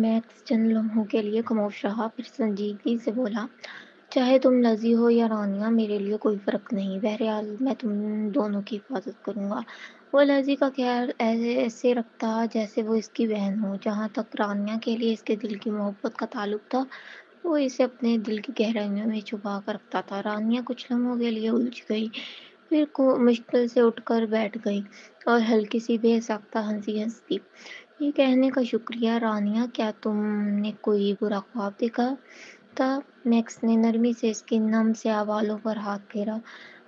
Max چند لمحوں کے لیے خاموش رہا، پھر سنجیدگی سے بولا، چاہے تم لذیذ ہو یا رانیہ، میرے لیے کوئی فرق نہیں، بہرحال میں تم دونوں کی حفاظت کروں گا۔ وہ لذیذ کا خیال ایسے رکھتا جیسے وہ اس کی بہن ہو۔ جہاں تک رانیہ کے لیے اس کے دل کی محبت کا تعلق تھا، وہ اسے اپنے دل کی گہرائیوں میں چھپا کر رکھتا تھا۔ رانیہ کچھ لمحوں کے لیے الجھ گئی، پھر مشکل سے اٹھ کر بیٹھ گئی اور ہلکی سی بے ساختہ ہنسی ہنس دی۔ یہ کہنے کا شکریہ رانیہ، کیا تم نے کوئی برا خواب دیکھا تھا؟ میکس نے نرمی سے اس کے نم سیاہ بالوں پر ہاتھ پھیرا۔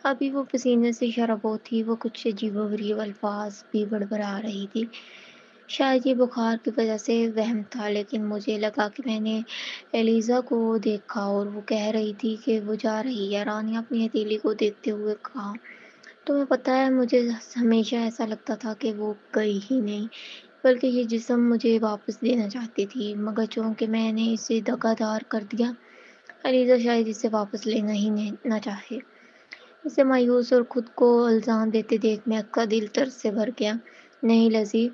ابھی وہ پسینے سے شرابور تھی، وہ کچھ عجیب و غریب الفاظ بھی بڑبڑا رہی تھی۔ شاید یہ بخار کی وجہ سے وہم تھا، لیکن مجھے لگا کہ میں نے ایلیزا کو دیکھا اور وہ کہہ رہی تھی کہ وہ جا رہی ہے۔ رانیہ اپنی ہتھیلی کو دیکھتے ہوئے کہا، تمہیں پتہ ہے مجھے ہمیشہ ایسا لگتا تھا کہ وہ گئی ہی نہیں، بلکہ یہ جسم مجھے واپس دینا چاہتی تھی، مگر چونکہ میں نے اسے دغا دار کر دیا، ایلیزا شاید اسے واپس لینا ہی نہ چاہے۔ اسے مایوس اور خود کو الزام دیتے دیکھ میک کا دل درد سے بھر گیا۔ نہیں لذیذ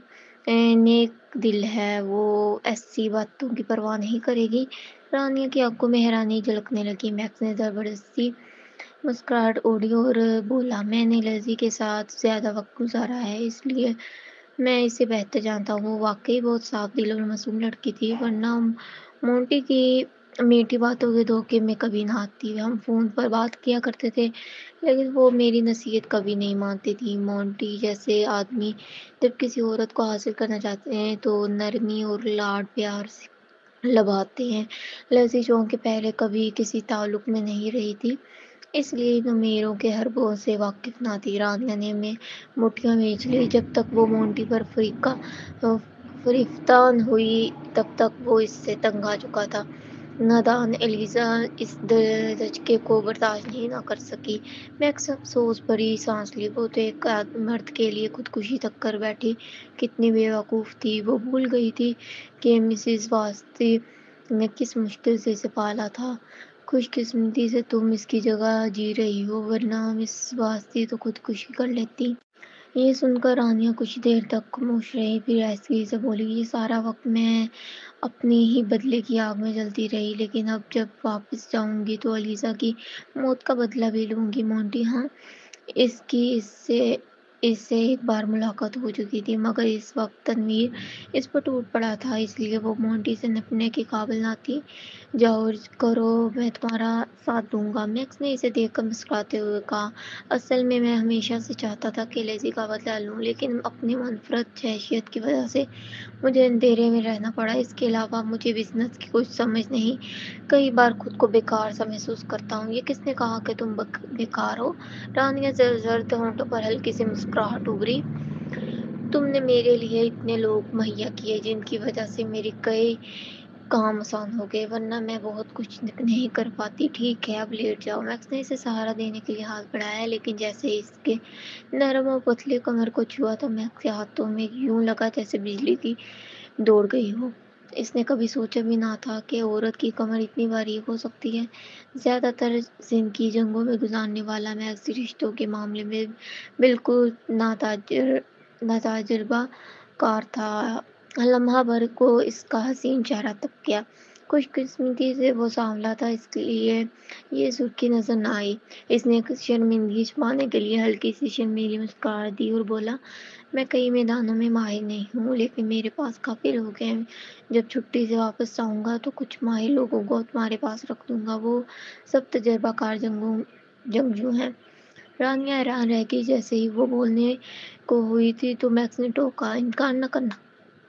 نیک دل ہے، وہ ایسی باتوں کی پرواہ نہیں کرے گی۔ رانیہ کی آنکھوں میں حیرانی جھلکنے لگی۔ میکس نے زبردستی مسکراہٹ اوڑھی اور بولا، میں نے لذیذ کے ساتھ زیادہ وقت گزارا ہے، اس لیے میں اسے بہتر جانتا ہوں۔ وہ واقعی بہت صاف دل اور معصوم لڑکی تھی، ورنہ مونٹی کی میٹھی باتوں کے دھوکے میں کبھی نہ آتی۔ ہم فون پر بات کیا کرتے تھے، لیکن وہ میری نصیحت کبھی نہیں مانتی تھی۔ مونٹی جیسے آدمی جب کسی عورت کو حاصل کرنا چاہتے ہیں تو نرمی اور لاڈ پیار سے لبھاتے ہیں۔ لذیذ چونکہ پہلے کبھی کسی تعلق میں نہیں رہی تھی، اس لیے ان امیروں کے حربوں سے واقف نہ تھی۔ رانیہ نے میں مٹھیاں بھیج لی۔ جب تک وہ مونٹی پر فریفتان ہوئی، تب تک وہ اس سے تنگ آ چکا تھا۔ نادان ایلیزا اس دھچکے کو برداشت نہیں نہ کر سکی۔ میکس افسوس بھری سانس لی۔ وہ تو ایک مرد کے لیے خودکشی تک کر بیٹھی۔ کتنی بے وقوف تھی! وہ بھول گئی تھی کہ مسز واسطی نے کس مشکل سے اسے پالا تھا۔ خوش قسمتی سے تم اس کی جگہ جی رہی ہو، ورنہ مسز واسطی تو خودکشی کر لیتی۔ یہ سن کر رانیہ کچھ دیر تک خاموش رہی، پھر آہستگی سے بولی، یہ سارا وقت میں اپنی ہی بدلے کی آگ میں جلتی رہی، لیکن اب جب واپس جاؤں گی تو ایلیزا کی موت کا بدلہ بھی لوں گی۔ مونٹی، ہاں، اس سے ایک بار ملاقات ہو چکی تھی، مگر اس وقت تنویر اس پر ٹوٹ پڑا تھا، اس لیے وہ مونٹی سے نپٹنے کے قابل نہ تھی۔ جاؤ کرو، میں تمہارا ساتھ دوں گا۔ میکس نے اسے دیکھ کر مسکراتے ہوئے کہا، اصل میں ہمیشہ سے چاہتا تھا کہ لیزی کا بدلہ لوں، لیکن اپنی منفرد حیثیت کی وجہ سے مجھے اندھیرے میں رہنا پڑا۔ اس کے علاوہ مجھے بزنس کی کچھ سمجھ نہیں، کئی بار خود کو بیکار سا محسوس کرتا ہوں۔ یہ کس نے کہا کہ تم بیکار ہو؟ رانیہ زرد ہونٹوں پر ہلکی سی مسکراہٹ ابھری، تم نے میرے لیے اتنے لوگ مہیا کیے جن کی وجہ سے میرے کئی کام آسان ہو گئے، ورنہ میں بہت کچھ نہیں کر پاتی۔ ٹھیک ہے، اب لیٹ جاؤ۔ میکس نے اسے سہارا دینے کے لیے ہاتھ بڑھایا، لیکن جیسے اس کے نرم اور پتلے کمر کو چھوا تو میکس کے ہاتھوں میں یوں لگا جیسے بجلی کی دوڑ گئی ہو۔ اس نے کبھی سوچا بھی نہ تھا کہ عورت کی کمر اتنی باریک ہو سکتی ہے۔ زیادہ تر زندگی جنگوں میں گزارنے والا میکس رشتوں کے معاملے میں بالکل ناتجربہ کار تھا۔ لمحہ بھر کو اس کا حسین چہرہ تب کیا۔ خوش قسمتی سے وہ سانولا تھا، اس لیے یہ سرخی نظر نہ آئی۔ اس نے شرمندگی چھپانے کے لیے ہلکی سی شرمیلی مسکراہٹ دی اور بولا، میں کئی میدانوں میں ماہر نہیں ہوں، لیکن میرے پاس کافی لوگ ہیں۔ جب چھٹی سے واپس آؤں گا تو کچھ ماہر لوگوں کو تمہارے پاس رکھ دوں گا، وہ سب تجربہ کار جنگجو ہیں۔ رانیہ حیران رہ گئی۔ جیسے ہی وہ بولنے کو ہوئی تھی تو میکس نے ٹوکا، انکار نہ کرنا،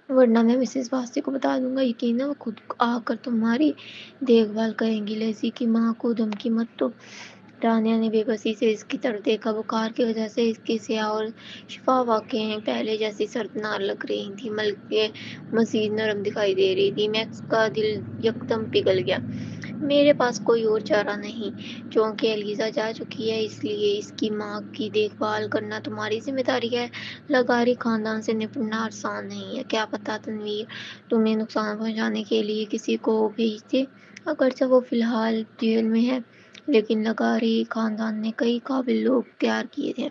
ورنہ میں مسز واسطے کو بتا دوں گا، یقیناً وہ خود آ کر تمہاری دیکھ بھال کریں گی۔ لیزی کی ماں کو دھمکی مت دو۔ رانیہ نے بے بسی سے اس کی طرف دیکھا۔ بخار کی وجہ سے اس کی سیاہ اور شفاف آنکھیں پہلے جیسی سردناک لگ رہی تھیں، بلکہ مزید نرم دکھائی دے رہی تھیں۔ میکس کا دل یکدم پگھل گیا۔ میرے پاس کوئی اور چارہ نہیں، چونکہ ایلیزا جا چکی ہے، اس لیے اس کی ماں کی دیکھ بھال کرنا تمہاری ذمہ داری ہے۔ لغاری خاندان سے نپٹنا آسان نہیں ہے۔ کیا پتہ تنویر تمہیں نقصان پہنچانے کے لیے کسی کو بھیج دے۔ اگرچہ وہ فی الحال جیل میں ہے، لیکن لغاری خاندان نے کئی قابل لوگ تیار کیے ہیں۔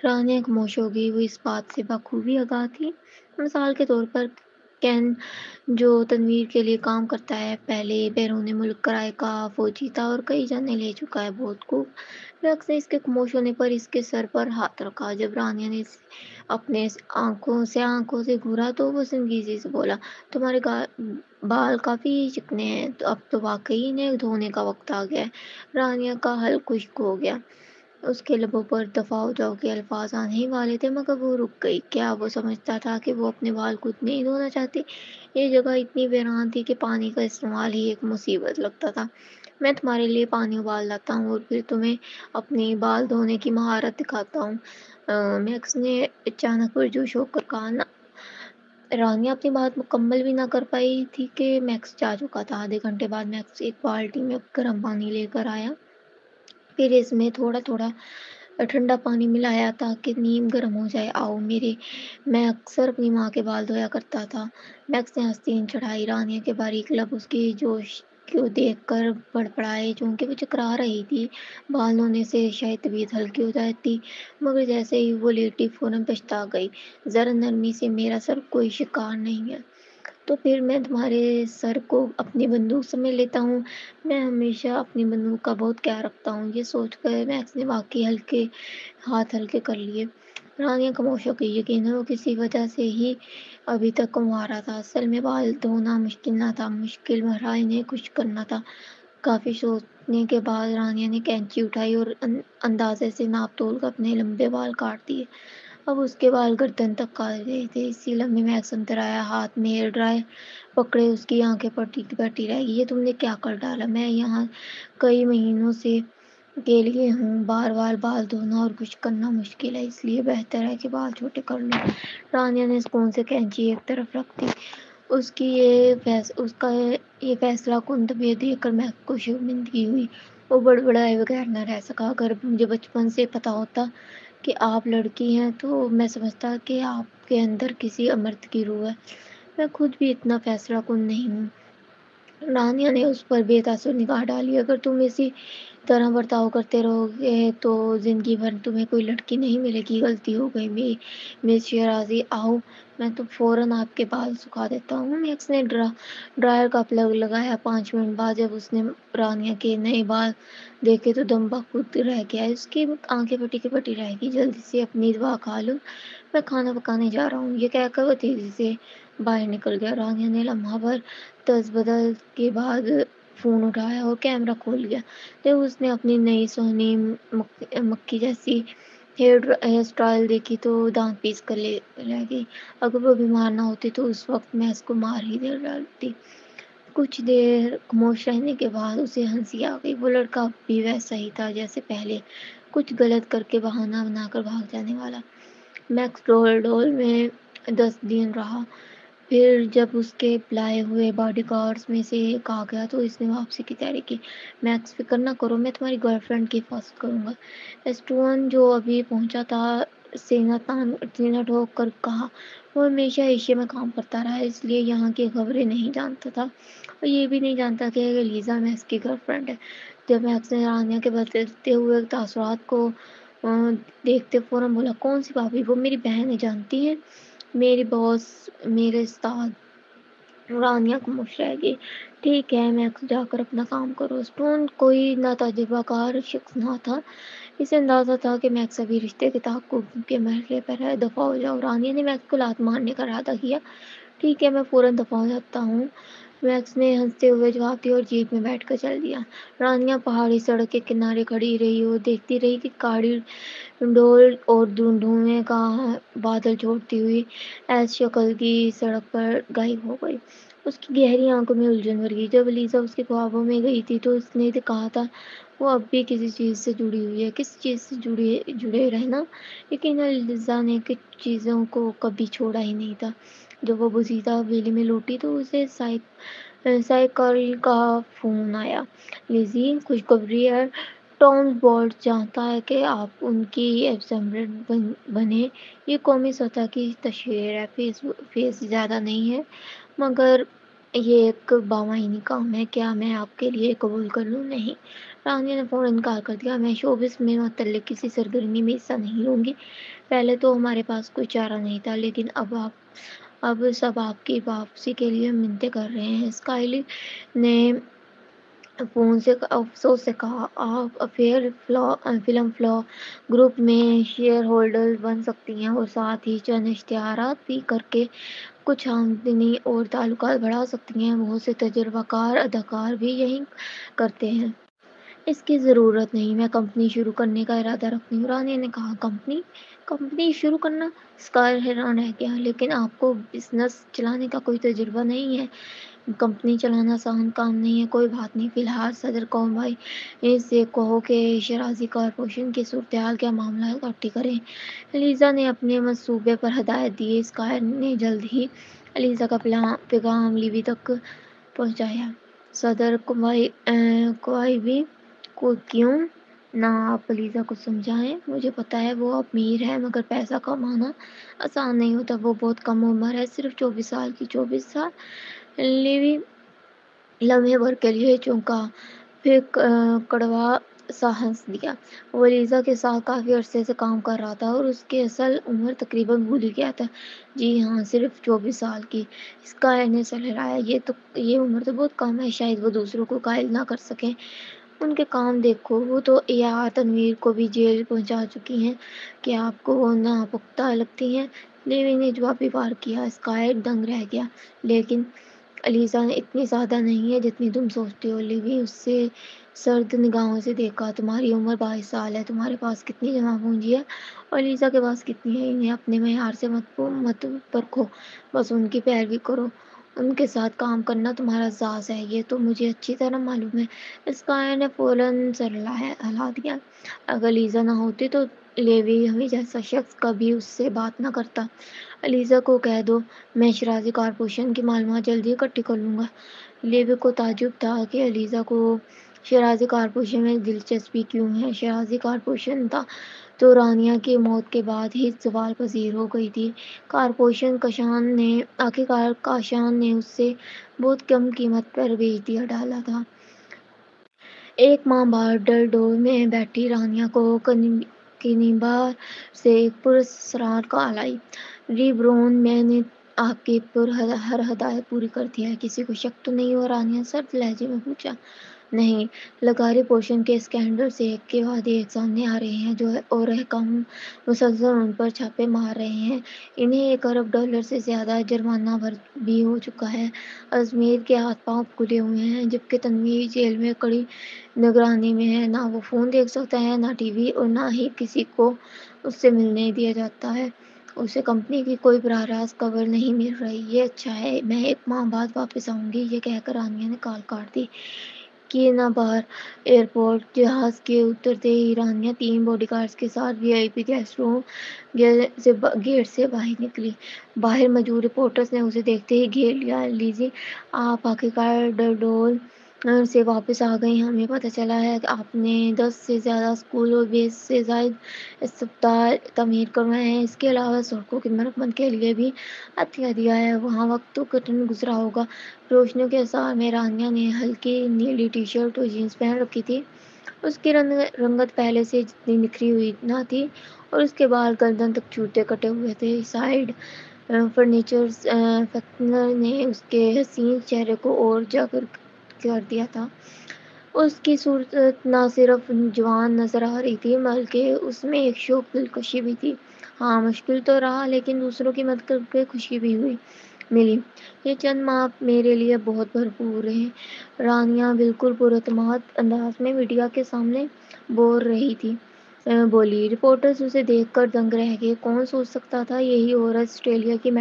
رانیہ خاموش ہو گئی۔ وہ اس بات سے بخوبی آگاہ تھی۔ مثال کے طور پر کین جو تنویر کے لیے کام کرتا ہے، پہلے بیرون ملک کرائے کا فوجی تھا اور کئی جانے لے چکا ہے، بہت خوب۔ میکس نے اس کے خاموش ہونے پر اس کے سر پر ہاتھ رکھا۔ جب رانیہ نے اپنے آنکھوں سے گھورا تو وہ سنجیدگی سے بولا، تمہارے بال کافی چکنے ہیں، تو اب تو واقعی انہیں دھونے کا وقت آ گیا ہے۔ رانیہ کا حلق خشک ہو گیا۔ اس کے لبوں پر دفعہ ہو جاؤ کے الفاظ آنے ہی والے تھے مگر وہ رک گئی۔ کیا وہ سمجھتا تھا کہ وہ اپنے بال خود نہیں دھونا چاہتی؟ یہ جگہ اتنی ویران تھی کہ پانی کا استعمال ہی ایک مصیبت لگتا تھا۔ میں تمہارے لیے پانی ابال لاتا ہوں اور پھر تمہیں اپنی بال دھونے کی مہارت دکھاتا ہوں، میکس نے اچانک پرجوش ہو کر کہا۔ رانیہ اپنی بات مکمل بھی نہ کر پائی تھی کہ میکس جا چکا تھا۔ آدھے گھنٹے بعد میکس ایک بالٹی میں گرم پانی لے کر آیا، پھر اس میں تھوڑا تھوڑا ٹھنڈا پانی ملایا تاکہ نیم گرم ہو جائے۔ آؤ میرے، میں اکثر اپنی ماں کے بال دھویا کرتا تھا، میکس نے آستین چڑھائی۔ رانیہ کے باریک لب اس کی جوش کو دیکھ کر بڑبڑائے، چونکہ وہ چکرا رہی تھی۔ بال دھونے سے شاید طبیعت ہلکی ہو جاتی، مگر جیسے ہی وہ لیٹی فوراً پچھتا گئی، ذرا نرمی سے، میرا سر کوئی شکار نہیں ہے، تو پھر میں تمہارے سر کو اپنی بندوق سمجھ لیتا ہوں۔ میں ہمیشہ اپنی بندوق کا بہت خیال رکھتا ہوں۔ یہ سوچ کر میکس نے واقعی ہاتھ ہلکے کر لیے۔ رانیہ خاموش ہو گئی۔ یقیناً وہ کسی وجہ سے ہی ابھی تک کنوارا تھا۔ اصل میں بال دھونا مشکل نہ تھا، مشکل مرحلہ انہیں خشک کرنا تھا۔ کافی سوچنے کے بعد رانیہ نے کینچی اٹھائی اور اندازے سے ناپ تول کر اپنے لمبے بال کاٹ دیے۔ اب اس کے بال گردن تک آ گئے تھے۔ اسی لمحے میکس اندر آیا، ہاتھ میں ہیئر ڈرائر پکڑے اس کی آنکھیں پٹی کی پٹی رہ گئی۔ یہ تم نے کیا کر ڈالا؟ میں یہاں کئی مہینوں سے کے لیے ہوں، بار بار بال دھونا اور خشک کرنا مشکل ہے، اس لیے بہتر ہے کہ بال چھوٹے کر لوں۔ رانیہ نے سکون سے کینچی ایک طرف رکھ دی۔ اس کا یہ فیصلہ کن طبیعت دیکھ کر میکس کو شرمندگی ہوئی۔ وہ بڑبڑائے بغیر نہ رہ سکا۔ اگر مجھے بچپن سے پتا ہوتا کہ آپ لڑکی ہیں تو میں سمجھتا کہ آپ کے اندر کسی مرد کی روح ہے۔ میں خود بھی اتنا فیصلہ کن نہیں ہوں۔ رانیہ نے اس پر بے تاثر نگاہ ڈالی۔ اگر تم اسی طرح برتاؤ کرتے رہو گے تو زندگی بھر تمہیں کوئی لڑکی نہیں ملے گی۔ غلطی ہو گئی مس شیرازی۔ آؤ، میں تو فوراً آپ کے بال سکھا دیتا ہوں۔ میکس نے ڈرائر کا پلگ لگایا۔ 5 منٹ بعد جب اس نے رانیہ کے نئے بال دیکھے تو دم بخود رہ گیا۔ اس کی آنکھیں پٹی کی پٹی رہ گئی۔ جلدی سے اپنی دوا کھا لو، میں کھانا پکانے جا رہا ہوں، یہ کہہ کر وہ تیزی سے باہر نکل گیا۔ رانیہ نے لمحہ بھر تذبذب کے بعد فون اٹھایا اور کیمرہ کھول لیا۔ جب اس نے اپنی نئی سونی مکھی جیسی ہیئر اسٹائل دیکھی تو دانت پیس کر رہ گئی۔ اگر وہ بیمار نہ ہوتی تو اس وقت میں اس کو مار ہی دے ڈالتی۔ کچھ دیر خاموش رہنے کے بعد اسے ہنسی آ گئی۔ وہ لڑکا اب بھی ویسا ہی تھا جیسے پہلے، کچھ غلط کر کے بہانہ بنا کر بھاگ جانے والا۔ میکس ڈول میں 10 دن رہا، پھر جب اس کے بلائے ہوئے باڈی گارڈز میں سے ایک آ گیا تو اس نے واپسی کی تیاری کی۔ میکس، فکر نہ کرو، میں تمہاری گرل فرینڈ کی حفاظت کروں گا، اسٹون جو ابھی پہنچا تھا سینہ ٹھوک کر کہا۔ وہ ہمیشہ ایشیا میں کام کرتا رہا ہے، اس لیے یہاں کی خبریں نہیں جانتا تھا اور یہ بھی نہیں جانتا کہ لیزا میکس کی گرل فرینڈ ہے۔ جب میکس نے رانیہ کے بدلتے ہوئے تاثرات کو دیکھتے فوراً بولا، کون سی بھابھی؟ وہ میری بہن ہے، جانتی ہیں، میری باس، میرے استاد۔ رانیہ خاموش رہ گئی۔ ٹھیک ہے میکس، جا کر اپنا کام کرو۔ اسٹون کوئی ناتجربہ کار شخص نہ تھا، اسے اندازہ تھا کہ میکس ابھی رشتے کے تحقق کے مرحلے پر ہے۔ دفعہ ہو جاؤ۔ رانیہ نے میکس کو لات مارنے کا ارادہ کیا۔ ٹھیک ہے، میں فوراً دفعہ ہو جاتا ہوں، میکس نے ہنستے ہوئے جواب دیا اور جیپ میں بیٹھ کر چل دیا۔ رانیہ پہاڑی سڑک کے کنارے کھڑی رہی اور دیکھتی رہی کہ گاڑی ڈول اور دھوئیں کا بادل چھوڑتی ہوئی ایس شکل کی سڑک پر غائب ہو گئی۔ اس کی گہری آنکھوں میں الجھن بھر گئی۔ جب لیزا اس کے خوابوں میں گئی تھی تو اس نے کہا تھا وہ اب بھی کسی چیز سے جڑی ہوئی ہے۔ کس چیز سے جڑے رہنا؟ یقیناً لیزا نے کچھ چیزوں کو کبھی چھوڑا ہی نہیں تھا۔ جب وہ بوسیدہ حویلی میں لوٹی تو اسے سائیکل کا فون آیا۔ لیزی، خوشخبری ہے، ٹام بولٹ چاہتا ہے کہ آپ ان کی ایمبیسڈر بنیں۔ یہ قومی سطح کی تشہیر ہے، فیس زیادہ نہیں ہے مگر یہ ایک بامعنی کام ہے۔ کیا میں آپ کے لیے قبول کر لوں؟ نہیں، رانیہ نے فوراً انکار کر دیا، میں شوبز میں متعلق کسی سرگرمی میں حصہ نہیں لوں گی۔ پہلے تو ہمارے پاس کوئی چارہ نہیں تھا لیکن اب اب سب آپ کی واپسی کے لیے منتیں کر رہے ہیں۔ اسکائلی نے فون سے افسوس سے کہا، آپ فلم فلاح گروپ میں شیئر ہولڈر بن سکتی ہیں اور ساتھ ہی چند اشتہارات بھی کر کے کچھ آمدنی اور تعلقات بڑھا سکتی ہیں۔ بہت سے تجربہ کار اداکار بھی یہی کرتے ہیں۔ اس کی ضرورت نہیں، میں کمپنی شروع کرنے کا ارادہ رکھتی ہوں۔ رانیہ نے کہا، کمپنی شروع کرنا؟ اسکائر حیران رہ گیا، لیکن آپ کو بزنس چلانے کا کوئی تجربہ نہیں ہے۔ کمپنی چلانا آسان کام نہیں ہے۔ کوئی بات نہیں، فی الحال صدر قومی سے کہو کہ شرازی کارپوریشن کی صورتحال کا معاملہ اکٹھی کریں۔ ایلیزا نے اپنے منصوبے پر ہدایت دی۔ اسکائر نے جلد ہی ایلیزا کا پیغام لیوی تک پہنچایا۔ صدر قوائبی کو کیوں نہ آپ ایلیزا کو سمجھائیں؟ مجھے پتا ہے وہ امیر ہے، مگر پیسہ کمانا آسان نہیں ہوتا۔ وہ بہت کم عمر ہے، صرف 24 سال کی۔ 24 سال؟ لیوی لمحے بھر کے لیے چونکا، پھر کڑوا سا ہنس دیا۔ وہ ایلیزا کے ساتھ کافی عرصے سے کام کر رہا تھا اور اس کی اصل عمر تقریباً بھول ہی گیا تھا۔ جی ہاں، صرف 24 سال کی۔ اسکائر نے سر ہلایا۔ یہ عمر تو بہت کم ہے، شاید وہ دوسروں کو قائل نہ کر سکیں۔ ان کے کام دیکھو، وہ تو تنویر کو بھی جیل پہنچا چکی ہیں۔ کیا آپ کو وہ ناپختہ لگتی ہیں؟ لیوی نے جوابی وار کیا۔ اسکائر دنگ رہ گیا۔ لیکن ایلیزا اتنی زیادہ نہیں ہے جتنی تم سوچتے ہو۔ لیوی اس سے سرد نگاہوں سے دیکھا۔ تمہاری عمر 22 سال ہے، تمہارے پاس کتنی جمع پونجی ہے اور ایلیزا کے پاس کتنی ہے؟ انہیں اپنے معیار سے مت پرکھو، بس ان کی پیروی کرو۔ ان کے ساتھ کام کرنا تمہارا اعزاز ہے، یہ تو مجھے اچھی طرح معلوم ہے۔ اسکائر نے فوراً سر ہلا دیا۔ اگر ایلیزا نہ ہوتی تو لیوی ہمیں جیسا شخص کبھی اس سے بات نہ کرتا۔ ایلیزا کو کہہ دو میں شرازی کارپوریشن کی معلومات جلدی اکٹھی کر لوں گا۔ لیوی کو تعجب تھا کہ ایلیزا کو شرازی کارپوریشن میں دلچسپی کیوں ہے۔ شرازی کارپوریشن تو رانیہ کی موت کے بعد ہی زوال پذیر ہو گئی تھی۔ آخرکار کاشان نے اسے بہت کم قیمت پر بیچ ڈالا تھا۔ ایک ماہ بعد ڈلڈور میں بیٹھی رانیہ کو کنیبار سے ایک پراسرار کال آئی۔ ری برون، میں نے آپ کی ہر ہدایت پوری کر دی ہے، کسی کو شک تو نہیں ہوا؟ رانیہ سرد لہجے میں پوچھا۔ نہیں، لگاری پوشن کے اسکینڈلز ایک کے بعد ایک سامنے آ رہے ہیں اور حکام مسلسل ان پر چھاپے مار رہے ہیں۔ انہیں $1 ارب سے زیادہ جرمانہ بھی ہو چکا ہے۔ ازمیر کے ہاتھ پاؤں پھولے ہوئے ہیں، جبکہ تنویر جیل میں کڑی نگرانی میں ہے۔ نہ وہ فون دیکھ سکتا ہے، نہ ٹی وی، اور نہ ہی کسی کو اس سے ملنے دیا جاتا ہے۔ اسے کمپنی کی کوئی براہ راست خبر نہیں مل رہی۔ یہ اچھا ہے، میں 1 ماہ بعد واپس آؤں گی۔ یہ کہہ کر رانیہ نے کال کاٹ دی۔ کینا باہر ایئرپورٹ جہاز کے اترتے ہی رانیہ 3 باڈی گارڈز کے ساتھ وی آئی پی گیسٹ روم گیٹ سے باہر نکلی۔ باہر موجود رپورٹرز نے اسے دیکھتے ہی گھیر لیا۔ لیزی، آپ آخرکار ڈلڈور سے واپس آ گئی۔ ہمیں پتہ چلا ہے کہ آپ نے 10 سے زیادہ اسکول اور 20 سے زائد اسپتال تعمیر کروائے ہیں۔ اس کے علاوہ سڑکوں کی مرمت کے لیے بھی عطیہ دیا ہے۔ وہاں وقت تو کٹھن گزرا ہوگا۔ روشنیوں کے اثر میں رانیہ نے ہلکی نیلی ٹی شرٹ اور جینز پہن رکھی تھی۔ اس کی رنگت پہلے سے جتنی نکھری ہوئی نہ تھی اور اس کے بال گردن تک چھوٹے کٹے ہوئے تھے۔ سائیڈ فرنیچر فیکٹنر نے اس کے حسین چہرے کو اور اجاگر کر دیا تھا۔ اس کی صورت نہ صرف جوان نظر آ رہی تھی بلکہ اس میں ایک شوخ دلکشی بھی تھی۔ ہاں، مشکل تو رہا، لیکن دوسروں کی مدد کر کے خوشی بھی ملی۔ یہ چند ماہ میرے لیے بہت بھرپور رہے۔ رانیہ بالکل پراعتماد انداز میں میڈیا کے سامنے بول رہی تھی۔ بولی۔ رپورٹرز اسے دیکھ کر دنگ رہ گئے۔ کون سوچ سکتا تھا یہی عورت آسٹریلیا کی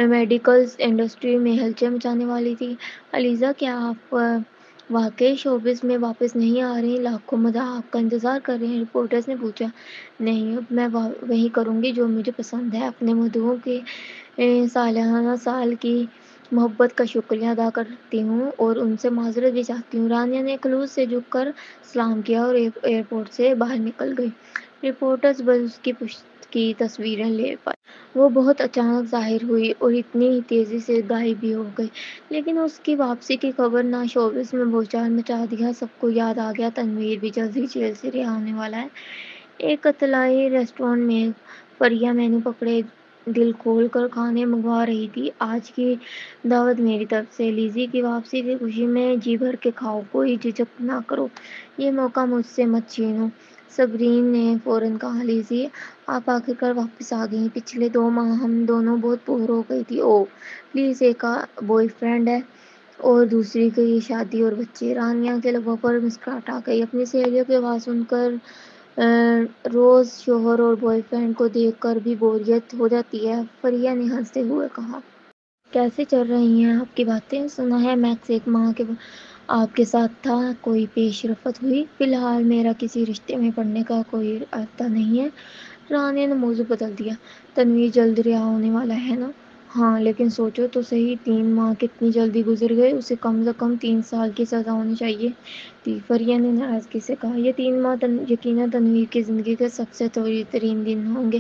میڈیکل انڈسٹری میں ہلچل مچانے والی تھی؟ ایلیزا، کیا آپ واقعی شوبز میں واپس نہیں آ رہی؟ لاکھوں مداح آپ کا انتظار کر رہے ہیں۔ رپورٹرز نے پوچھا۔ نہیں، اب میں وہی کروں گی جو مجھے پسند ہے۔ اپنے مدعوؤں کے سالانہ سال کی محبت کا شکریہ ادا کرتی ہوں اور ان سے معذرت بھی چاہتی ہوں۔ رانیہ نے خلوص سے جھک کر سلام کیا اور ایئرپورٹ سے باہر نکل گئی۔ رپورٹرز بس اس کی پشت کی تصویریں لے پائے۔ وہ بہت اچانک ظاہر ہوئی اور اتنی ہی تیزی سے غائب بھی ہو گئی۔ لیکن اس کی واپسی کی خبر نے شوبز میں بھوچال مچا دیا۔ سب کو یاد آ گیا تنویر بھی جلد ہی جیل سے رہا ہونے والا ہے۔ ایک اطلاعی ریسٹورانٹ میں فریا مینو پکڑے دل کھول کر کھانے منگوا رہی تھی۔ آج کی دعوت میری طرف سے، لیزی کی واپسی کی خوشی میں جی بھر کے کھاؤ، کوئی جھجک نہ کرو، یہ موقع مجھ سے مت چھینو۔ صبرین نے فوراً کہا، لیزی آپ آخرکار واپس آ گئیں، پچھلے 2 ماہ ہم دونوں بہت بور ہو گئی تھی۔ اوہ پلیز، ایک کا بوائے فرینڈ ہے اور دوسری کی شادی اور بچے۔ رانیہ کے لبوں پر مسکراہٹ آ گئی۔ اپنی سہیلیوں کی آواز سن کر روز شوہر اور بوائے فرینڈ کو دیکھ کر بھی بوریت ہو جاتی ہے، فریہ نے ہنستے ہوئے کہا۔ کیسے چل رہی ہیں آپ کی باتیں؟ سنا ہے میکس 1 ماہ کے آپ کے ساتھ تھا، کوئی پیش رفت ہوئی؟ فی الحال میرا کسی رشتے میں پڑنے کا کوئی ارادہ نہیں ہے۔ رانیہ نے موضوع بدل دیا۔ تنویر جلد رہا ہونے والا ہے نا؟ ہاں، لیکن سوچو تو صحیح، 3 ماہ کتنی جلدی گزر گئے، اسے کم از کم 3 سال کی سزا ہونی چاہیے تھی، فریہ نے ناراضگی سے کہا۔ یہ 3 ماہ یقیناً تنویر کی زندگی کے سب سے طویل ترین دن ہوں گے۔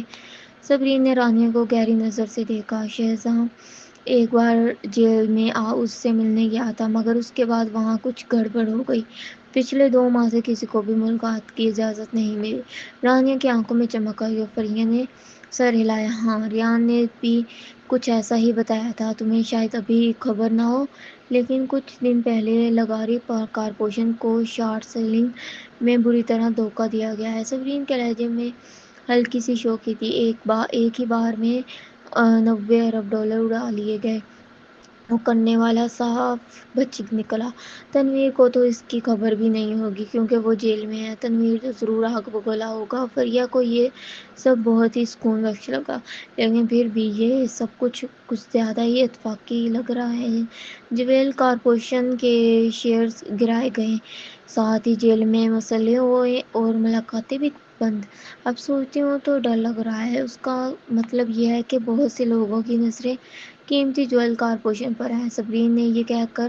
صبرین نے رانیہ کو گہری نظر سے دیکھا۔ شہزام ایک بار جیل میں اس سے ملنے گیا تھا، مگر اس کے بعد وہاں کچھ گڑبڑ ہو گئی۔ پچھلے 2 ماہ سے کسی کو بھی ملاقات کی اجازت نہیں ملی۔ رانیہ کی آنکھوں میں چمک آئی اور فریہ نے سر ہلایا۔ ہاں، ریان نے بھی کچھ ایسا ہی بتایا تھا، تمہیں شاید ابھی خبر نہ ہو، لیکن کچھ دن پہلے لغاری کارپوریشن کو شارٹ سیلنگ میں بری طرح دھوکہ دیا گیا ہے۔ صبرین کے لہجے میں ہلکی سی شوخی تھی۔ ایک ہی بار میں $90 ارب اڑا لیے گئے، وہ کرنے والا صاف بچ نکلا۔ تنویر کو تو اس کی خبر بھی نہیں ہوگی کیونکہ وہ جیل میں ہے۔ تنویر تو ضرور آگ بگولا ہوگا۔ فریہ کو یہ سب بہت ہی سکون بخش لگا، لیکن پھر بھی یہ سب کچھ زیادہ ہی اتفاقی لگ رہا ہے۔ جویل کارپوریشن کے شیئرز گرائے گئے، ساتھ ہی جیل میں مسئلے ہوئے اور ملاقاتیں بھی بند۔ اب سوچتی ہوں تو ڈر لگ رہا ہے۔ اس کا مطلب یہ ہے کہ بہت سے لوگوں کی نظریں قیمتی جویل کارپوریشن پر ہیں۔ صبرین نے یہ کہہ کر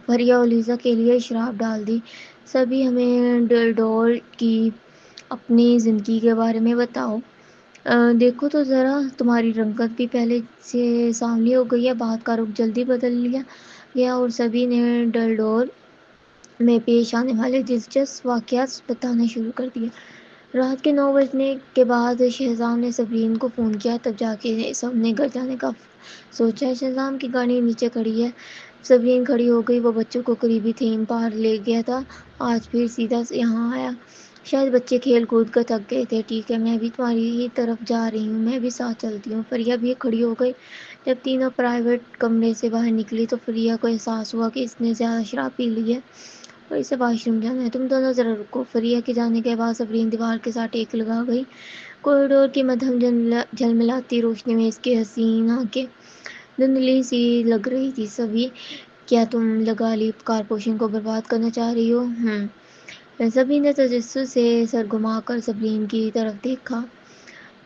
فریہ اور لیزا کے لیے شراب ڈال دی۔ سبھی ہمیں ڈلڈور کی اپنی زندگی کے بارے میں بتاؤ۔ دیکھو تو ذرا، تمہاری رنگت بھی پہلے سے سانولی ہو گئی ہے۔ بات کا رخ جلدی بدل لیا گیا اور سبھی نے ڈلڈور میں پیش آنے والے دلچسپ واقعات بتانا شروع کر دیا۔ رات کے 9 بجنے کے بعد شہزام نے صبرین کو فون کیا، تب جا کے سب نے گھر جانے کا سوچا۔ شہزام کی گاڑی نیچے کھڑی ہے۔ صبرین کھڑی ہو گئی۔ وہ بچوں کو قریبی تھیم پارک لے گیا تھا، آج پھر سیدھا یہاں آیا۔ شاید بچے کھیل کود کر تھک گئے تھے۔ ٹھیک ہے، میں بھی تمہاری ہی طرف جا رہی ہوں، میں بھی ساتھ چلتی ہوں۔ فریہ بھی کھڑی ہو گئی۔ جب تینوں پرائیویٹ کمرے سے باہر نکلی تو فریہ کو احساس ہوا کہ اس نے زیادہ شراب پی لی ہے اور اسے واش روم جانا ہے۔ تم دونوں ذرا رکو۔ فریہ کے جانے کے بعد صبرین دیوار کے ساتھ ٹیک لگا گئی۔ کوریڈور کی مدھم جھلملاتی روشنی میں اس کی حسین آنکھیں دھندلی سی لگ رہی تھی۔ سبھی، کیا تم لغاری کارپوریشن کو برباد کرنا چاہ رہی ہو؟ سبھی نے تجسس سے سر گھما کر صبرین کی طرف دیکھا۔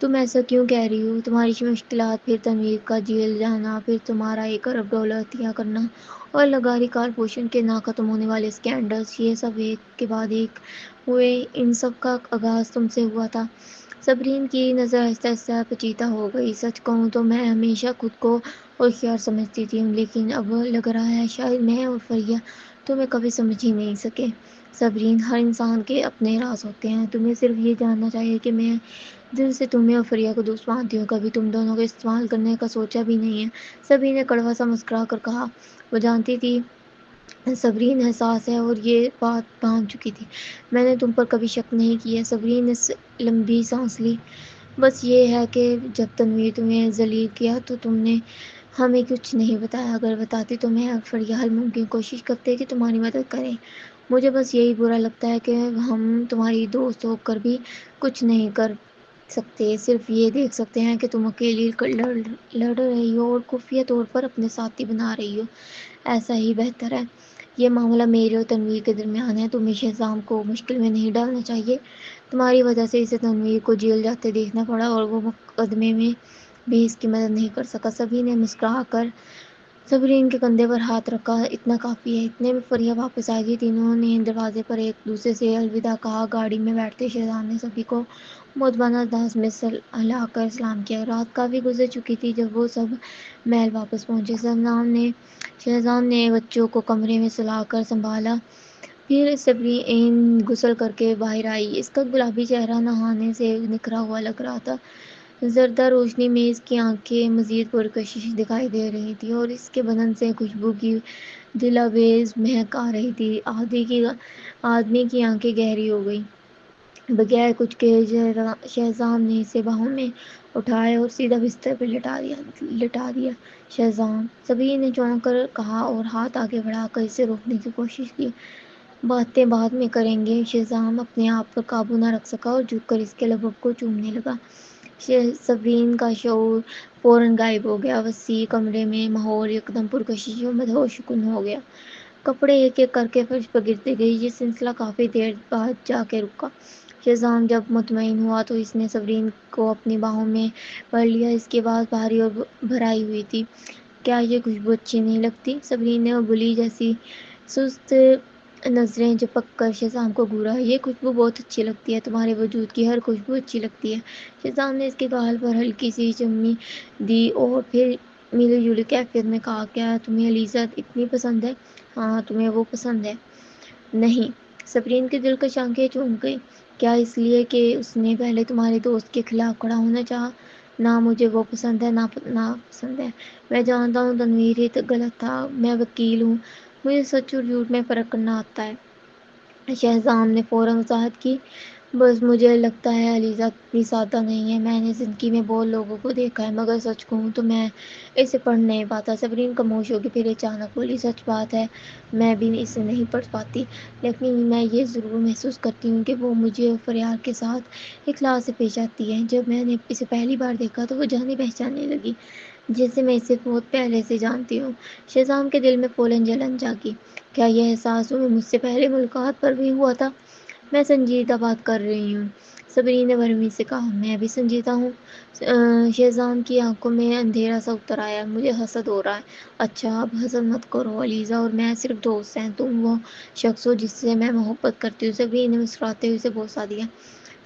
تم ایسا کیوں کہہ رہی ہو؟ تمہاری مشکلات، پھر تنویر کا جیل جانا، پھر تمہارا $1 ارب عطیہ کرنا اور لغاری کارپوریشن کے نہ ختم ہونے والے اسکینڈلز، یہ سب ایک کے بعد ایک ہوئے۔ ان سب کا آغاز تم سے ہوا تھا۔ صبرین کی نظر آہستہ آہستہ پیچیدہ ہو گئی۔ سچ کہوں تو میں ہمیشہ خود کو ہوشیار سمجھتی تھی، لیکن اب لگ رہا ہے شاید میں اور فریہ تمہیں کبھی سمجھ ہی نہیں سکے۔ صبرین، ہر انسان کے اپنے راز ہوتے ہیں، تمہیں صرف یہ جاننا چاہیے کہ میں دل سے تمہیں اور فریہ کو دوست مانتی ہوں، کبھی تم دونوں کو استعمال کرنے کا سوچا بھی نہیں ہے۔ صبرین نے کڑوا سا مسکرا کر کہا۔ وہ جانتی تھی صبرین حساس ہے اور یہ بات بھانپ چکی تھی۔ میں نے تم پر کبھی شک نہیں کیا۔ صبرین نے لمبی سانس لی۔ بس یہ ہے کہ جب تنویر تمہیں ذلیل کیا تو تم نے ہمیں کچھ نہیں بتایا، اگر بتاتی تو میں اور فریہ ہر ممکن کوشش کرتے کہ تمہاری مدد کریں۔ مجھے بس یہی برا لگتا ہے کہ ہم تمہاری دوست ہو کر بھی کچھ نہیں کر سکتے، صرف یہ دیکھ سکتے ہیں کہ تم اکیلی لڑ رہی ہو اور خفیہ طور پر اپنے ساتھی بنا رہی ہو۔ ایسا ہی بہتر ہے۔ یہ معاملہ میرے اور تنویر کے درمیان ہے، تمہیں شہزام کو مشکل میں نہیں ڈالنا چاہیے۔ تمہاری وجہ سے اسے تنویر کو جیل جاتے دیکھنا پڑا اور وہ مقدمے میں بھی اس کی مدد نہیں کر سکا۔ سبھی نے مسکرا کر صبرین کے کندھے پر ہاتھ رکھا۔ اتنا کافی ہے۔ اتنے میں فریہ واپس آ گئی۔ تینوں نے دروازے پر ایک دوسرے سے الوداع کہا۔ گاڑی میں بیٹھتے شہزام نے سبھی کو مؤدبانہ انداز میں ہلا کر سلام کیا۔ رات کافی گزر چکی تھی جب وہ سب محل واپس پہنچے۔ شہزام نے بچوں کو کمرے میں سلا کر سنبھالا، پھر صبرین غسل کر کے باہر آئی۔ اس کا گلابی چہرہ نہانے سے نکھرا ہوا لگ رہا تھا۔ زردہ روشنی میں اس کی آنکھیں مزید پرکشش دکھائی دے رہی تھی اور اس کے بدن سے خوشبو کی دلاویز مہک آ رہی تھی۔ آدمی کی آنکھیں گہری ہو گئی۔ بغیر کچھ کہے شہزام نے اسے باہوں میں اٹھایا اور سیدھا بستر پہ لٹا دیا۔ شہزام، صبری نے چونک کر کہا اور ہاتھ آگے بڑھا کر اسے روکنے کی کوشش کی۔ باتیں بعد میں کریں گے۔ شہزام اپنے آپ پر قابو نہ رکھ سکا اور جھک کر اس کے لبوں کو چومنے لگا۔ صبرین کا شعور فوراً غائب ہو گیا۔ وسیع کمرے میں ماحول یکدم پرکشش و مدہوش کن ہو گیا۔ کپڑے ایک ایک کر کے فرش پر گرتے گئے۔ یہ سلسلہ کافی دیر بعد جا کے رکا۔ شہزام جب مطمئن ہوا تو اس نے صبرین کو اپنی باہوں میں بھر لیا۔ اس کی آواز بھاری اور بھرائی ہوئی تھی۔ کیا یہ خوشبو اچھی نہیں لگتی؟ صبرین نے بلی جیسی سست نظریں جھپک کر شہزام کو گھورا۔ یہ خوشبو بہت اچھی لگتی ہے۔ تمہارے وجود کی ہر خوشبو اچھی لگتی ہے۔ شہزام نے اس کے گال پر ہلکی سی چومی دی اور پھر ملی جلی کیفیت میں کہا، کیا تمہیں الیزا اتنی پسند ہے؟ ہاں، تمہیں وہ پسند ہے؟ نہیں۔ صبرین کی دلکش آنکھیں چمک گئیں۔ کیا اس لیے کہ اس نے پہلے تمہارے دوست کے خلاف کھڑا ہونا چاہا؟ نہ مجھے وہ پسند ہے نہ پسند ہے۔ میں جانتا ہوں تنویر ہی غلط تھا۔ میں وکیل ہوں، مجھے سچ اور جھوٹ میں فرق کرنا آتا ہے۔ شہزام نے فوراً وضاحت کی، بس مجھے لگتا ہے الیزا اتنی سادہ نہیں ہے۔ میں نے زندگی میں بہت لوگوں کو دیکھا ہے مگر سچ کہوں تو میں اسے پڑھ نہیں پاتا۔ صبرین خاموش ہوگی، پھر اچانک بولی، سچ بات ہے میں بھی اسے نہیں پڑھ پاتی، لیکن میں یہ ضرور محسوس کرتی ہوں کہ وہ مجھے فریار کے ساتھ اخلاص سے پیش آتی ہے۔ جب میں نے اسے پہلی بار دیکھا تو وہ جانے پہچاننے لگی جیسے میں اسے بہت پہلے سے جانتی ہوں۔ شہزام کے دل میں فوراً جلن جاگی۔ کیا یہ احساس تمہیں مجھ سے پہلے ملاقات پر بھی ہوا تھا؟ میں سنجیدہ بات کر رہی ہوں، صبرین نے برہمی سے کہا۔ میں بھی سنجیدہ ہوں۔ شہزام کی آنکھوں میں اندھیرا سا اتر آیا۔ مجھے حسد ہو رہا ہے۔ اچھا، اب حسد مت کرو، الیزا اور میں صرف دوست ہیں، تم وہ شخص ہو جس سے میں محبت کرتی ہوں۔ صبرین نے مسکراتے ہوئے اسے بوسہ دیا۔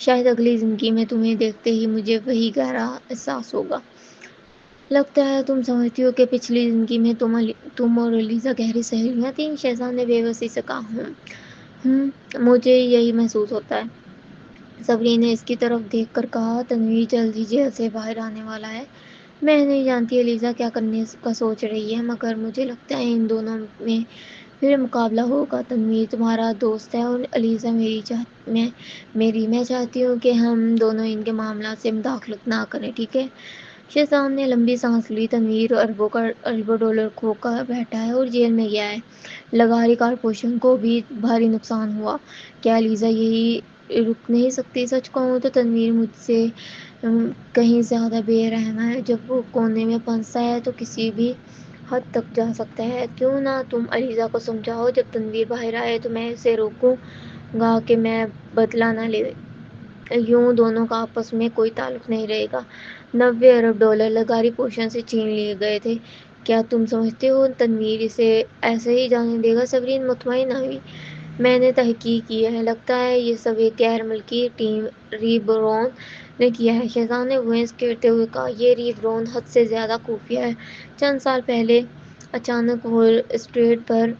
شاید اگلی زندگی میں تمہیں دیکھتے ہی مجھے وہی گہرا احساس ہوگا۔ لگتا ہے تم سمجھتی ہو کہ پچھلی زندگی میں تم اور الیزا گہری سہیلیاں تھیں۔ شہزام نے بے بسی سے کہا۔ مجھے یہی محسوس ہوتا ہے۔ صبرین نے اس کی طرف دیکھ کر کہا، تنویر جلد ہی جیل سے باہر آنے والا ہے۔ میں نہیں جانتی الیزا کیا کرنے کا سوچ رہی ہے مگر مجھے لگتا ہے ان دونوں میں پھر مقابلہ ہوگا۔ تنویر تمہارا دوست ہے اور الیزا میری۔ میں چاہتی ہوں کہ ہم دونوں ان کے معاملات سے مداخلت نہ کریں، ٹھیک ہے؟ شہزام نے لمبی سانس لی۔ تنویر اربوں ڈالر کھو کر بیٹھا ہے اور جیل میں گیا ہے۔ لغاری کارپوریشن کو بھی بھاری نقصان ہوا۔ کیا الیزا یہی رک نہیں سکتی؟ سچ کہوں تو تنویر مجھ سے کہیں زیادہ بے رحم ہے۔ جب وہ کونے میں پھنسا ہے تو کسی بھی حد تک جا سکتا ہے۔ کیوں نہ تم الیزا کو سمجھاؤ، جب تنویر باہر آئے تو میں اسے روکوں گا کہ میں بدلہ نہ لے۔ یوں دونوں کا آپس میں کوئی تعلق نہیں رہے گا۔ 90 ارب ڈالر لغاری پوشن سے چھین لیے گئے تھے۔ کیا تم سمجھتے ہو تنویر اسے ایسے ہی جانے دے گا؟ صبرین مطمئن ہوئی۔ میں نے تحقیق کی ہے، لگتا ہے یہ سب ایک غیر ملکی ٹیم ری برون نے کیا ہے۔ شہزام نے بھینس کرتے ہوئے کہا، یہ ری برون حد سے زیادہ خفیہ ہے۔ چند سال پہلے اچانک وال اسٹریٹ پر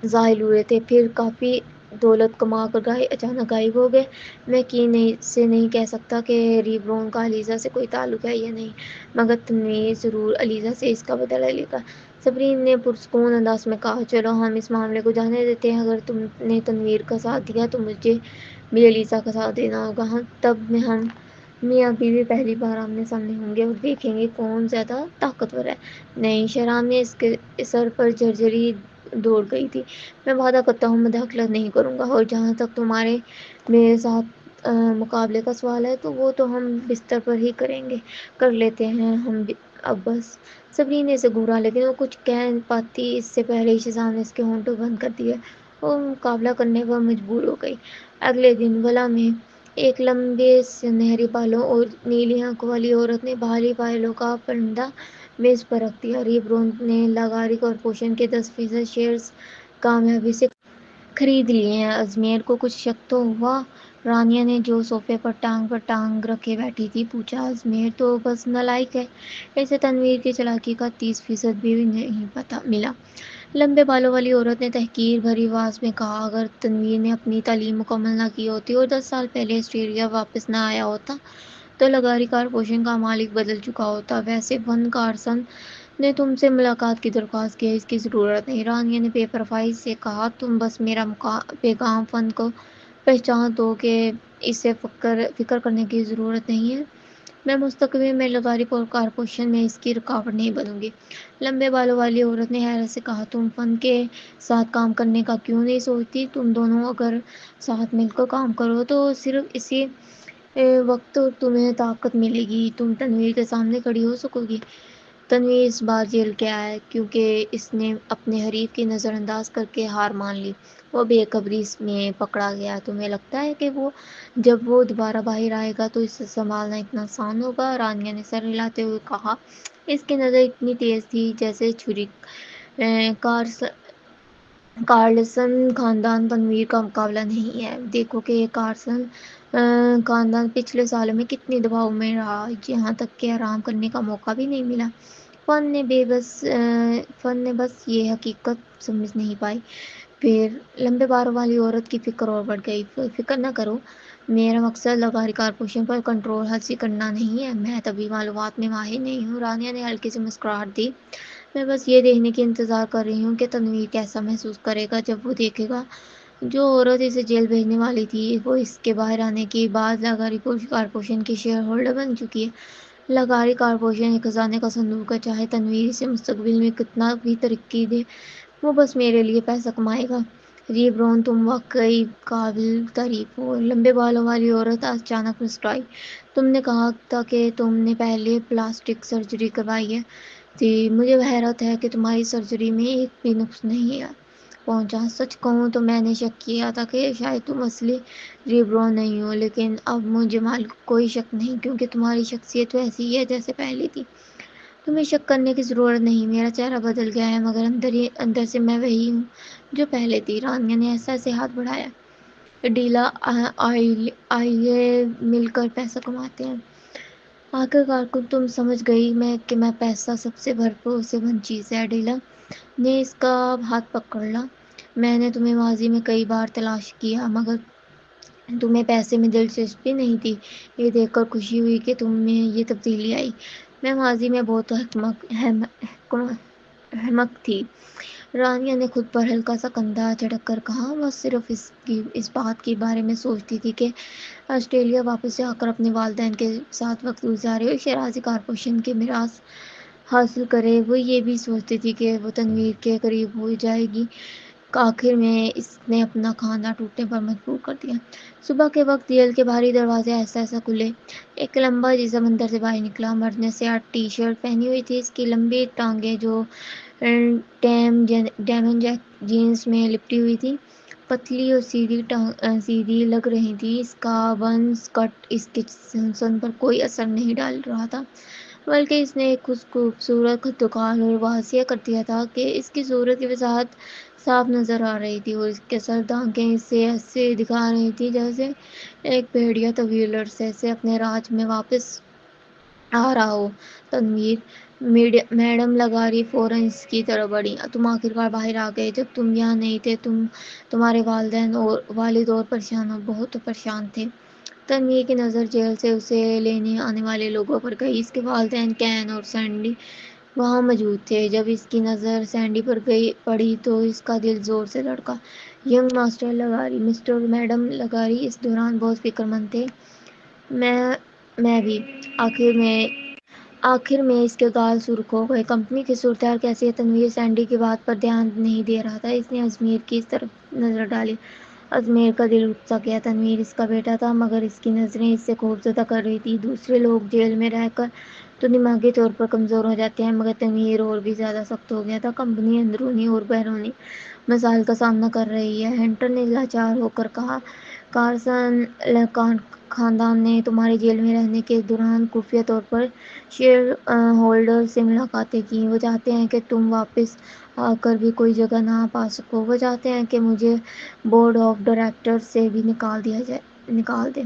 ظاہر ہوئے تھے، پھر کافی دولت کما کر اچانک غائب ہو گئے۔ میں یقین سے نہیں کہہ سکتا کہ ری برون کا الیزا سے کوئی تعلق ہے یا نہیں، مگر تنویر ضرور الیزا سے اس کا بدلہ لے گا۔ صبرین نے پرسکون انداز میں کہا، چلو ہم اس معاملے کو جانے دیتے ہیں۔ اگر تم نے تنویر کا ساتھ دیا تو مجھے بھی الیزا کا ساتھ دینا ہوگا۔ تب ہم میاں بیوی پہلی بار آمنے سامنے ہوں گے اور دیکھیں گے کون زیادہ طاقتور ہے۔ نہیں، شہزام نے اس کے سر پر جھرجھری دوڑ گئی تھی۔ میں وعدہ کرتا ہوں مداخلت نہیں کروں گا، اور جہاں تک تمہارے میرے ساتھ مقابلے کا سوال ہے تو وہ تو ہم بستر پر ہی کر لیتے ہیں ہم اب بس۔ صبرین نے اسے گھورا لیکن وہ کچھ کہہ پاتی اس سے پہلے ہی شہزام نے اس کے ہونٹ بند کر دیے۔ وہ مقابلہ کرنے پر مجبور ہو گئی۔ اگلے دن ولا میں ایک لمبے سنہری بالوں اور نیلی آنکھوں والی عورت نے بھاری فائلوں کا پرندہ میز پر رکھ دیا۔ ری برون نے لغاری کارپوریشن کے 10% شیئرز کامیابی سے خرید لیے ہیں۔ ازمیر کو کچھ شک تو ہوا؟ رانیہ نے جو صوفے پر ٹانگ رکھے بیٹھی تھی پوچھا۔ ازمیر تو بس نالائق ہے، اسے تنویر کی چالاکی کا 30% بھی نہیں ملا۔ لمبے بالوں والی عورت نے تحقیر بھری آواز میں کہا، اگر تنویر نے اپنی تعلیم مکمل نہ کی ہوتی اور 10 سال پہلے آسٹریلیا واپس نہ آیا ہوتا تو لغاری کارپوریشن کا مالک بدل چکا ہوتا۔ ویسے فن کارسن نے تم سے ملاقات کی درخواست کی ہے، اس کی ضرورت نہیں۔ رانیہ نے بے پرواہی سے کہا، تم بس میرا پیغام فن کو پہنچا دو کہ اسے فکر کرنے کی ضرورت نہیں ہے۔ میں مستقبل میں لغاری کارپوریشن میں اس کی رکاوٹ نہیں بنوں گی۔ لمبے بالوں والی عورت نے حیرت سے کہا، تم فن کے ساتھ کام کرنے کا کیوں نہیں سوچتی؟ تم دونوں اگر ساتھ مل کر کام کرو تو صرف اسی وقت تمہیں طاقت ملے گی، تم تنویر کے سامنے کھڑی ہو سکو گی۔ تنویر اس بار جیل کے آیا کیونکہ اس نے اپنے حریف کی نظر انداز کر کے ہار مان لی۔ وہ بے خبری میں پکڑا گیا۔ تمہیں لگتا ہے کہ جب وہ دوبارہ باہر آئے گا تو اسے سنبھالنا اتنا آسان ہوگا؟ رانیہ نے سر ہلاتے ہوئے کہا، اس کی نظر اتنی تیز تھی جیسے چھری۔ کارلسن خاندان تنویر کا مقابلہ نہیں ہے۔ دیکھو کہ کارلسن خاندان پچھلے سالوں میں کتنی دباؤ میں رہا، یہاں تک کہ آرام کرنے کا موقع بھی نہیں ملا۔ فن نے بس یہ حقیقت سمجھ نہیں پائی۔ پھر لمبے بالوں والی عورت کی فکر اور بڑھ گئی۔ فکر نہ کرو، میرا مقصد لغاری کارپوریشن پر کنٹرول حاصل کرنا نہیں ہے، میں طبی معلومات میں ماہر نہیں ہوں۔ رانیہ نے ہلکی سی مسکراہٹ دی، میں بس یہ دیکھنے کی انتظار کر رہی ہوں کہ تنویر کیسا محسوس کرے گا جب وہ دیکھے گا جو عورت اسے جیل بھیجنے والی تھی وہ اس کے باہر آنے کے بعد لغاری کارپوریشن کی شیئر ہولڈر بن چکی ہے۔ لغاری کارپوریشن ایک خزانے کا صندوق ہے، چاہے تنویر اسے مستقبل میں کتنا بھی ترقی دے، وہ بس میرے لیے پیسہ کمائے گا۔ ریبرون، تم واقعی قابل تعریف ہو۔ لمبے بالوں والی عورت اچانک مسکرائی، تم نے کہا تھا کہ تم نے پہلے پلاسٹک سرجری کروائی تھی، مجھے حیرت ہے کہ تمہاری سرجری میں ایک بھی نقص نہیں پہنچا۔ سچ کہوں تو میں نے شک کیا تھا کہ شاید تم اصلی ریبرون نہیں ہو، لیکن اب مجھے کوئی شک نہیں، کیونکہ تمہاری شخصیت ویسی ہی ہے جیسے پہلے تھی۔ تمہیں شک کرنے کی ضرورت نہیں، میرا چہرہ بدل گیا ہے مگر اندر سے میں وہی ہوں جو پہلے تھی۔ رانیہ نے ایسے ہاتھ بڑھایا، ڈیلا، آئیے مل کر پیسہ کماتے ہیں۔ آخرکار تم سمجھ گئی کہ میں پیسہ سب سے بھروسے مند چیز ہے۔ ڈیلا نے اس کا ہاتھ پکڑ لا، میں نے تمہیں ماضی میں کئی بار تلاش کیا مگر تمہیں پیسے میں دلچسپی نہیں تھی۔ یہ دیکھ کر خوشی ہوئی کہ تم میں یہ تبدیلی آئی۔ میں ماضی میں بہت احمق تھی۔ رانیہ نے خود پر ہلکا سا کندھا جھٹک کر کہا، وہ صرف اس بات کے بارے میں سوچتی تھی کہ آسٹریلیا واپس جا کر اپنے والدین کے ساتھ وقت گزارے اور شیرازی کارپوریشن کے میراث حاصل کرے۔ وہ یہ بھی سوچتی تھی کہ وہ تنویر کے قریب ہو جائے گی۔ آخر میں اس نے اپنا خاندان ٹوٹنے پر مجبور کر دیا۔ صبح کے وقت جیل کے باہری دروازے ایسا کھلے، ایک لمبا جسم اندر سے باہر نکلا۔ مرد نے سیاہ ٹی شرٹ پہنی ہوئی تھی، اس کی لمبی ٹانگیں جو ڈیمن جینس میں لپٹی ہوئی تھی پتلی اور سیدھی لگ رہی تھی۔ اس کا بنز کٹ اس کے حسن پر کوئی اثر نہیں ڈال رہا تھا، بلکہ اس نے ایک خوبصورت خدوخال اور واضح کر دیا تھا کہ اس کی صورت کی وضاحت صاف نظر آ رہی تھی، اور اس کے سرد آنکھیں اسے ایسے دکھا رہی تھی جیسے ایک بھیڑیا طویل عرصے سے اپنے راج میں واپس آ رہا ہو۔ تنویر، میڈم لغاری فوراً اس کی طرف بڑھی، تم آخرکار باہر آ گئے۔ جب تم یہاں نہیں تھے تمہارے والد اور بہت پریشان تھے۔ تنویر کی نظر جیل سے اسے لینے آنے والے لوگوں پر گئی۔ اس کے والدین کین اور سینڈی وہاں موجود تھے۔ جب اس کی نظر سینڈی پر پڑی تو اس کا دل زور سے دھڑکا۔ ینگ ماسٹر لغاری، مسٹر اور میڈم لغاری اس دوران بہت فکر مند تھے۔ میں بھی۔ آخر میں اس کے گال سرخ ہو گئے۔ کمپنی کی صورتحال کیسی ہے؟ تنویر سینڈی کی بات پر دھیان نہیں دے رہا تھا، اس نے ازمیر کی طرف نظر ڈالی۔ ازمیر کا دل اٹھ سا گیا۔ تنویر اس کا بیٹا تھا مگر اس کی نظریں اس سے خوفزدہ کر رہی تھیں۔ دوسرے لوگ جیل میں رہ کر تو دماغی طور پر کمزور ہو جاتے ہیں مگر تنویر اور بھی زیادہ سخت ہو گیا تھا۔ کمپنی اندرونی اور بیرونی مسائل کا سامنا کر رہی ہے، ہنٹر نے لاچار ہو کر کہا۔ کارسن خاندان نے تمہارے جیل میں رہنے کے دوران خفیہ طور پر شیئر ہولڈر سے ملاقاتیں کیں۔ وہ چاہتے ہیں کہ تم واپس آ کر بھی کوئی جگہ نہ پا سکو۔ وہ چاہتے ہیں کہ مجھے بورڈ آف ڈائریکٹرز سے بھی نکال دیں۔